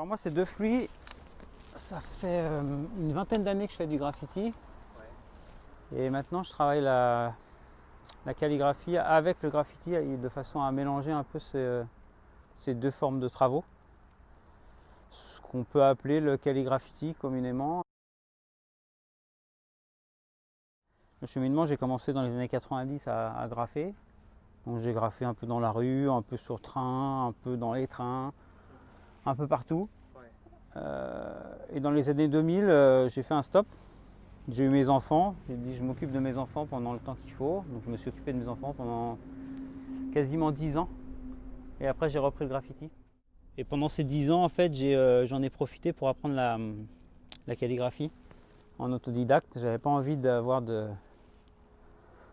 Alors moi, ces deux fluides, ça fait une vingtaine d'années que je fais du graffiti. Ouais. Et maintenant, je travaille la calligraphie avec le graffiti de façon à mélanger un peu ces deux formes de travaux. Ce qu'on peut appeler le calligraphie communément. Le cheminement, j'ai commencé dans les années 90 à graffer. Donc j'ai graffé un peu dans la rue, un peu sur train, un peu dans les trains, un peu partout. Et dans les années 2000, j'ai fait un stop. J'ai eu mes enfants, j'ai dit je m'occupe de mes enfants pendant le temps qu'il faut. Donc je me suis occupé de mes enfants pendant quasiment 10 ans. Et après j'ai repris le graffiti. Et pendant ces 10 ans, en fait, j'en ai profité pour apprendre la calligraphie en autodidacte. J'avais pas envie de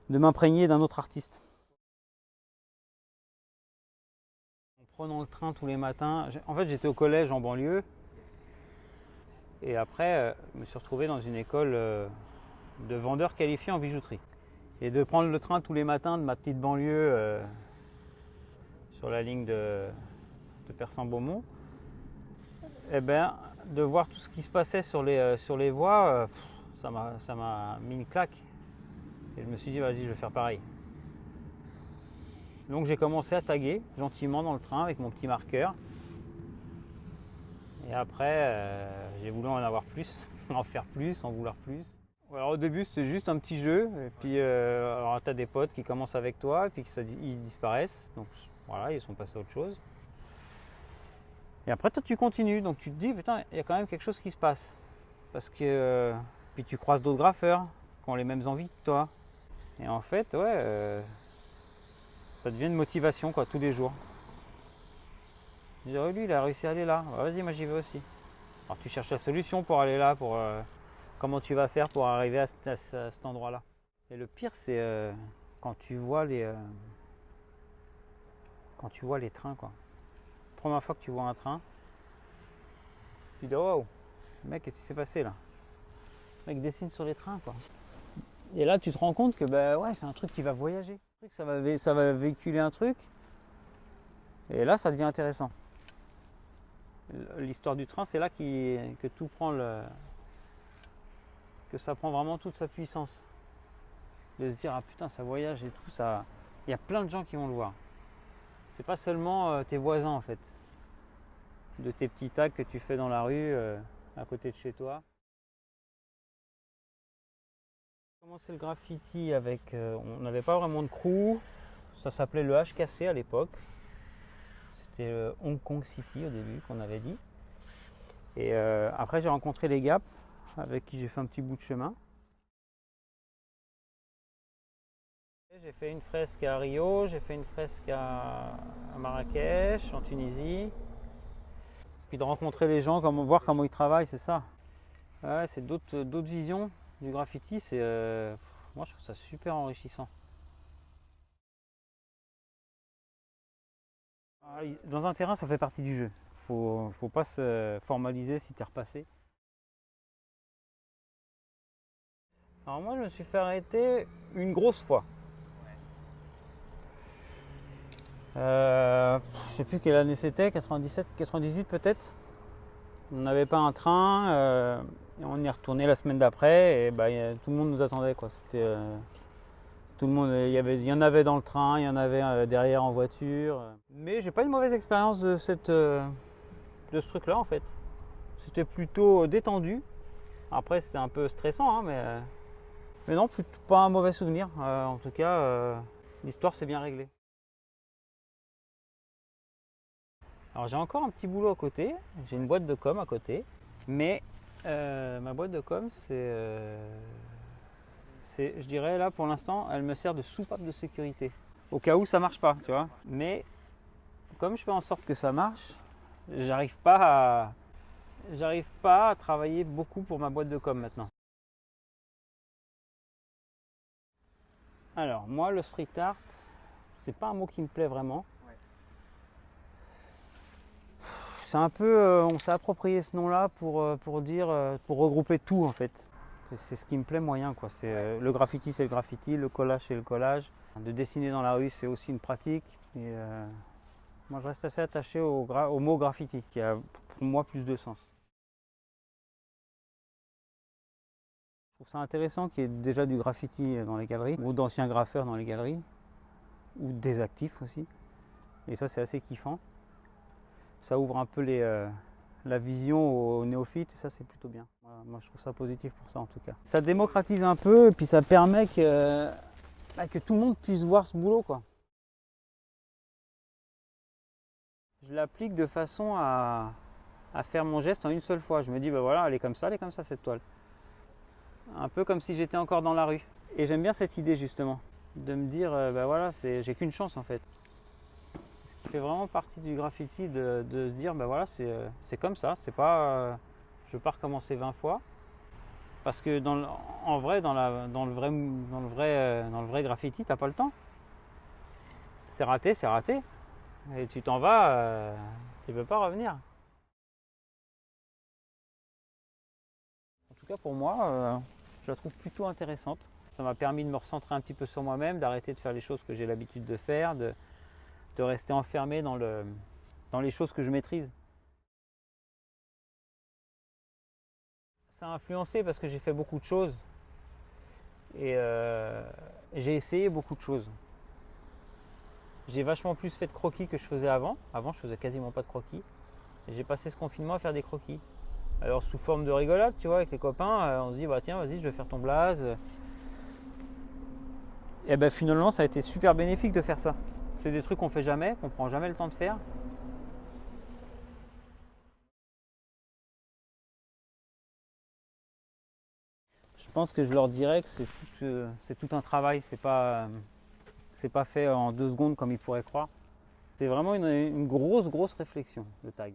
m'imprégner d'un autre artiste. En prenant le train tous les matins, en fait j'étais au collège en banlieue. Et après, je me suis retrouvé dans une école de vendeurs qualifiés en bijouterie. Et de prendre le train tous les matins de ma petite banlieue sur la ligne de Persan-Beaumont, et ben, de voir tout ce qui se passait sur les voies, ça m'a mis une claque. Et je me suis dit, vas-y, je vais faire pareil. Donc j'ai commencé à taguer gentiment dans le train avec mon petit marqueur. Et après, j'ai voulu en avoir plus, en faire plus, en vouloir plus. Alors au début, c'était juste un petit jeu. Et puis, alors tu as des potes qui commencent avec toi, et puis ils disparaissent. Donc voilà, ils sont passés à autre chose. Et après, toi, tu continues. Donc tu te dis, putain, il y a quand même quelque chose qui se passe. Parce que puis tu croises d'autres graffeurs qui ont les mêmes envies que toi. Et en fait, ouais, ça devient une motivation, quoi, tous les jours. Je dis, oh, lui, il a réussi à aller là. Bah, vas-y, moi j'y vais aussi. Alors tu cherches la solution pour aller là, pour comment tu vas faire pour arriver à cet endroit-là. Et le pire, c'est quand tu vois les trains, quoi. Première fois que tu vois un train, tu dis, oh, mec, qu'est-ce qui s'est passé là? Le mec dessine sur les trains, quoi. Et là, tu te rends compte que bah ouais, c'est un truc qui va voyager. Ça va véhiculer un truc. Et là, ça devient intéressant. L'histoire du train, c'est là que tout prend que ça prend vraiment toute sa puissance. De se dire, ah putain, ça voyage et tout, ça. Il y a plein de gens qui vont le voir. C'est pas seulement tes voisins en fait. De tes petits tags que tu fais dans la rue, à côté de chez toi. J'ai commencé le graffiti avec. On n'avait pas vraiment de crew. Ça s'appelait le HKC à l'époque. C'était Hong Kong City au début qu'on avait dit. Et après j'ai rencontré les Gap avec qui j'ai fait un petit bout de chemin. J'ai fait une fresque à Rio, j'ai fait une fresque à Marrakech, en Tunisie. Puis de rencontrer les gens, voir comment ils travaillent, c'est ça. Ouais, c'est d'autres visions du graffiti. Moi je trouve ça super enrichissant. Dans un terrain, ça fait partie du jeu. Faut pas se formaliser si t'es repassé. Alors moi je me suis fait arrêter une grosse fois. Je sais plus quelle année c'était, 97, 98 peut-être. On n'avait pas un train, et on y est retourné la semaine d'après et bah, tout le monde nous attendait, quoi. C'était tout le monde, il y en avait dans le train, il y en avait derrière en voiture. Mais j'ai pas une mauvaise expérience de ce truc-là en fait. C'était plutôt détendu. Après c'est un peu stressant, hein, mais non, pas un mauvais souvenir. En tout cas, l'histoire s'est bien réglée. Alors j'ai encore un petit boulot à côté, j'ai une boîte de com à côté, mais ma boîte de com je dirais là pour l'instant, elle me sert de soupape de sécurité. Au cas où ça marche pas, tu vois. Mais comme je fais en sorte que ça marche, j'arrive pas à travailler beaucoup pour ma boîte de com maintenant. Alors moi le street art, c'est pas un mot qui me plaît vraiment. C'est un peu, on s'est approprié ce nom-là pour regrouper tout en fait. C'est ce qui me plaît moyen, quoi. Le graffiti, c'est le graffiti, le collage, c'est le collage. De dessiner dans la rue, c'est aussi une pratique. Et Moi je reste assez attaché au mot graffiti, qui a pour moi plus de sens. Je trouve ça intéressant qu'il y ait déjà du graffiti dans les galeries, ou d'anciens graffeurs dans les galeries, ou des actifs aussi. Et ça c'est assez kiffant. Ça ouvre un peu la vision aux néophytes et ça c'est plutôt bien. Voilà, moi je trouve ça positif pour ça en tout cas. Ça démocratise un peu et puis ça permet que tout le monde puisse voir ce boulot, quoi. Je l'applique de façon à faire mon geste en une seule fois. Je me dis, bah voilà, elle est comme ça cette toile. Un peu comme si j'étais encore dans la rue. Et j'aime bien cette idée justement, de me dire, bah voilà, j'ai qu'une chance en fait. C'est ce qui fait vraiment partie du graffiti, de se dire, bah voilà, c'est comme ça, c'est pas, je veux pas recommencer 20 fois. Parce que en vrai, dans le vrai graffiti, t'as pas le temps. C'est raté, c'est raté. Et tu t'en vas, tu peux pas revenir. En tout cas pour moi, je la trouve plutôt intéressante. Ça m'a permis de me recentrer un petit peu sur moi-même, d'arrêter de faire les choses que j'ai l'habitude de faire, de rester enfermé dans les choses que je maîtrise. Ça a influencé parce que j'ai fait beaucoup de choses et j'ai essayé beaucoup de choses. J'ai vachement plus fait de croquis que je faisais avant. Avant, je faisais quasiment pas de croquis. Et j'ai passé ce confinement à faire des croquis. Alors sous forme de rigolade, tu vois, avec les copains, on se dit bah tiens, vas-y, je vais faire ton blaze. Et ben finalement, ça a été super bénéfique de faire ça. C'est des trucs qu'on fait jamais, qu'on prend jamais le temps de faire. Je pense que je leur dirais que c'est tout un travail. C'est pas fait en 2 secondes comme ils pourraient croire. C'est vraiment une grosse réflexion, le tag.